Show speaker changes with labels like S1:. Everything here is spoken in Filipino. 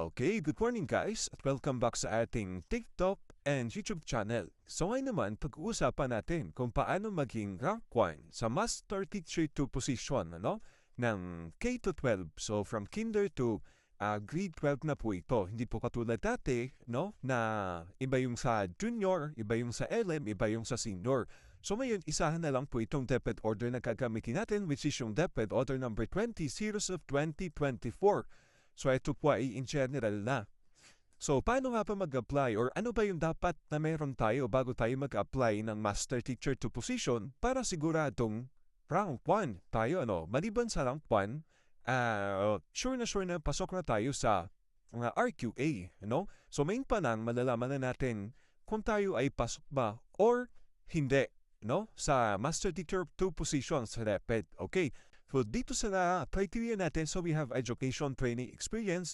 S1: Okay, good morning guys at welcome back sa ating TikTok and YouTube channel. So ngayon naman, pag-uusapan natin kung paano maging rank 1 sa Master Teacher 2 position ng K-12. So from Kinder to grade 12 na po ito. Hindi po katulad dati na iba yung sa junior, iba yung sa LM, iba yung sa senior. So ngayon, isahan na lang po itong DepEd order na gagamitin natin, which is yung DepEd order number 20 series of 2024. So ito po ay in general na. So paano nga pa mag-apply or ano ba yung dapat na meron tayo bago tayo mag-apply ng Master Teacher 2 position para siguradong rank 1 tayo Maliban sa rank 1, sure na pasok na tayo sa RQA, So main pa lang malalaman na natin kung tayo ay pasok ba or hindi, sa Master Teacher 2 position sa DepEd. Okay. So dito sa criteria natin, so we have education, training, experience,